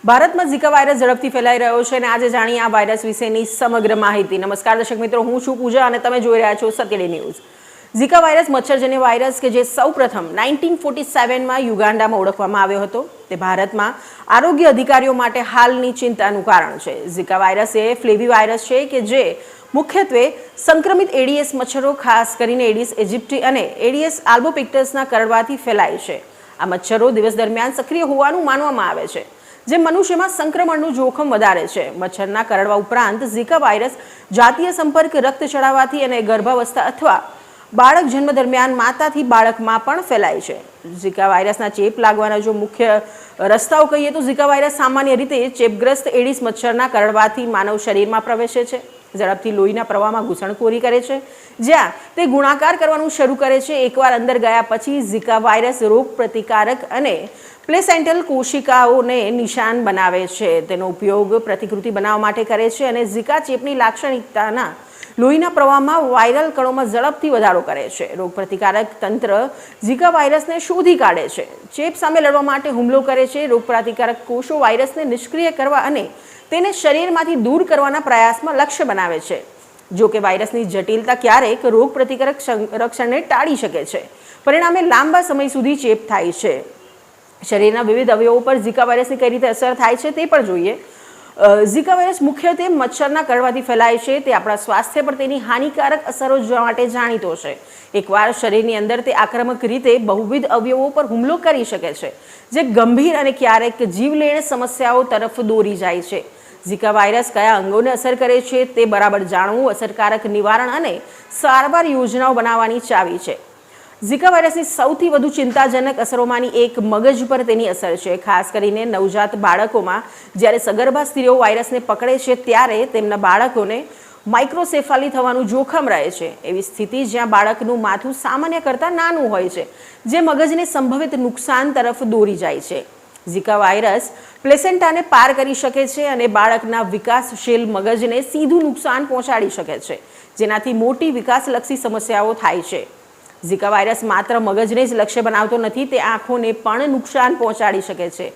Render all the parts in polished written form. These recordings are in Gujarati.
ભારતમાં ઝિકા વાયરસ ઝડપથી ફેલાઈ રહ્યો છે અને આજે જાણીએ આ વાયરસ વિશેની સમગ્ર માહિતી। નમસ્કાર દર્શક મિત્રો, હું છું પૂજા અને તમે જોઈ રહ્યા છો સત્યડી ન્યૂઝ। ઝિકા વાયરસ મચ્છરજન્ય વાયરસ કે જે સૌપ્રથમ 1947માં યુગાન્ડામાં ઓળખવામાં આવ્યો હતો, તે ભારતમાં આરોગ્ય અધિકારીઓ માટે હાલની ચિંતાનું કારણ છે। ઝિકા વાયરસ એ ફ્લેવી વાયરસ છે કે જે મુખ્યત્વે સંક્રમિત એડિસ મચ્છરો, ખાસ કરીને એડિસ એજિપ્ટી અને એડિસ આલ્બોપિક્ટસના કરડવાથી ફેલાય છે। આ મચ્છરો દિવસ દરમિયાન સક્રિય હોવાનું માનવામાં આવે છે, જે મનુષ્યમાં સંક્રમણનું જોખમ વધારે છે। મચ્છરના કરડવા ઉપરાંત ઝિકા વાયરસ જાતીય સંપર્ક, રક્ત ચડાવવાથી અને ગર્ભાવસ્થા અથવા બાળક જન્મ દરમિયાન માતાથી બાળકમાં પણ ફેલાય છે। ઝિકા વાયરસના ચેપ લાગવાના જો મુખ્ય રસ્તાઓ કહીએ તો ઝિકા વાયરસ સામાન્ય રીતે ચેપગ્રસ્ત એડિસ મચ્છરના કરડવાથી માનવ શરીરમાં પ્રવેશે છે, ઝડપથી લોહીના પ્રવાહમાં ઘૂસણખોરી કરે છે, જ્યાં તે ગુણાકાર કરવાનું શરૂ કરે છે। એકવાર અંદર ગયા પછી ઝિકા વાયરસ રોગ પ્રતિકારક અને પ્લેસેન્ટલ કોશિકાઓને નિશાન બનાવે છે। તેનો ઉપયોગ પ્રતિકૃતિ બનાવવા માટે કરે છે અને ઝિકા ચેપની લાક્ષણિકતાના લોહીના પ્રવાહમાં વાયરલ કણોમાં ઝડપથી વધારો કરે છે। રોગ પ્રતિકારક તંત્ર ઝિકા વાયરસને શોધી કાઢે છે, ચેપ સામે લડવા માટે હુમલો કરે છે। રોગ પ્રતિકારક કોષો વાયરસને નિષ્ક્રિય કરવા અને તેને શરીરમાંથી દૂર કરવાના પ્રયાસમાં લક્ષ્ય બનાવે છે। જો કે વાયરસની જટિલતા ક્યારેક રોગ પ્રતિકારક રક્ષણને ટાળી શકે છે, પરિણામે લાંબા સમય સુધી ચેપ થાય છે। શરીરના વિવિધ અવયવો પર ઝિકા વાયરસની કઈ રીતે અસર થાય છે તે પણ જોઈએ। ઝિકા વાયરસ મુખ્યત્વે મચ્છરના કરડવાથી ફેલાય છે। તે આપણા સ્વાસ્થ્ય પર તેની હાનિકારક અસરો માટે જાણીતો છે। એકવાર શરીરની અંદર તે આક્રમક રીતે બહુવિધ અવયવો પર હુમલો કરી શકે છે, જે ગંભીર અને ક્યારેક જીવલેણ સમસ્યાઓ તરફ દોરી જાય છે। ઝિકા વાયરસ કયા અંગોને અસર કરે છે તે બરાબર જાણવું અસરકારક નિવારણ અને સારવાર યોજનાઓ બનાવવાની ચાવી છે। ઝિકા વાયરસની સૌથી વધુ ચિંતાજનક અસરોમાંની એક મગજ પર તેની અસર છે, ખાસ કરીને નવજાત બાળકોમાં। જ્યારે સગર્ભા સ્ત્રીઓ વાયરસને પકડે છે ત્યારે તેમના બાળકોને માઇક્રોસેફાલી થવાનું જોખમ રહે છે, એવી સ્થિતિ જ્યાં બાળકનું માથું સામાન્ય કરતાં નાનું હોય છે, જે મગજને સંભવિત નુકસાન તરફ દોરી જાય છે। ઝિકા વાયરસ પ્લેસેન્ટાને પાર કરી શકે છે અને બાળકના વિકાસશીલ મગજને સીધું નુકસાન પહોંચાડી શકે છે, જેનાથી મોટી વિકાસલક્ષી સમસ્યાઓ થાય છે। ઝિકા વાયરસ માત્ર મગજને જ લક્ષ્ય બનાવતો નથી, તે આંખોને પણ નુકસાન પહોંચાડી શકે છે।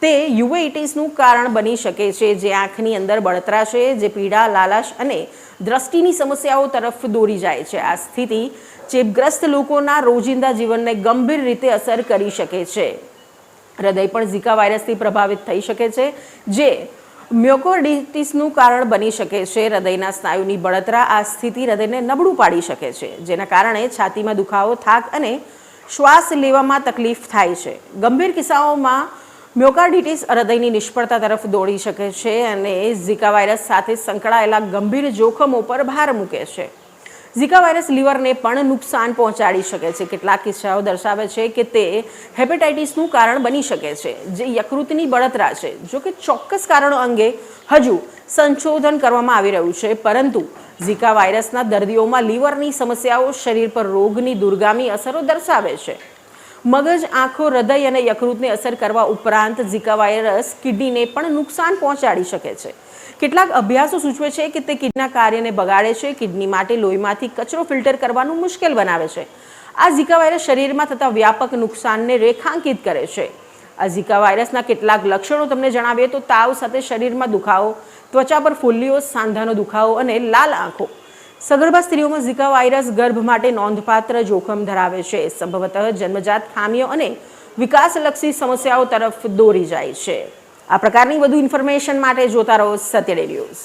તે યુવેઇટીસનું કારણ બની શકે છે, જે આંખની અંદર બળતરા છે, જે પીડા, લાલાશ અને દ્રષ્ટિની સમસ્યાઓ તરફ દોરી જાય છે। આ સ્થિતિ ચેપગ્રસ્ત લોકોના રોજિંદા જીવનને ગંભીર રીતે અસર કરી શકે છે। હૃદય પણ ઝિકા વાયરસથી પ્રભાવિત થઈ શકે છે, જે મ્યોકાર્ડિટિસનું કારણ બની શકે છે। હૃદયના સ્નાયુની બળતરા આ સ્થિતિ હૃદયને નબળું પાડી શકે છે, જેના કારણે છાતીમાં દુખાવો, થાક અને શ્વાસ લેવામાં તકલીફ થાય છે। ગંભીર કિસ્સાઓમાં મ્યોકાર્ડિટિસ હૃદયની નિષ્ફળતા તરફ દોડી શકે છે અને ઝિકા વાયરસ સાથે સંકળાયેલા ગંભીર જોખમો પર ભાર મૂકે છે। ઝિકા વાયરસ લીવરને પણ નુકસાન પહોંચાડી શકે છે। કેટલાક કિસ્સાઓ દર્શાવે છે કે તે હેપેટાઇટિસનું કારણ બની શકે છે, જે યકૃતની બળતરા છે। જો કે ચોક્કસ કારણો અંગે હજુ સંશોધન કરવામાં આવી રહ્યું છે, પરંતુ ઝિકા વાયરસના દર્દીઓમાં લીવરની સમસ્યાઓ શરીર પર રોગની દૂરગામી અસરો દર્શાવે છે। મગજ, આંખો, હૃદય અને યકૃતને અસર કરવા ઉપરાંત ઝિકા વાયરસ કિડનીને પણ નુકસાન પહોંચાડી શકે છે। કેટલાક અભ્યાસો સૂચવે છે કે તે કિડનીના કાર્યને બગાડે છે, કિડની માટે લોહીમાંથી કચરો ફિલ્ટર કરવાનું મુશ્કેલ બનાવે છે। આ ઝિકા વાયરસ શરીરમાં થતા વ્યાપક નુકસાનને રેખાંકિત કરે છે। આ ઝિકા વાયરસના કેટલાક લક્ષણો તમને જણાવીએ તો તાવ સાથે શરીરમાં દુખાવો, ત્વચા પર ફોલ્લીઓ, સાંધાનો દુખાવો અને લાલ આંખો। સગર્ભા સ્ત્રીઓમાં ઝિકા વાયરસ ગર્ભ માટે નોંધપાત્ર જોખમ ધરાવે છે, સંભવતઃ જન્મજાત ખામીઓ અને વિકાસલક્ષી સમસ્યાઓ તરફ દોરી જાય છે। આ પ્રકારની વધુ ઇન્ફોર્મેશન માટે જોતા રહો સત્યડી ન્યૂઝ।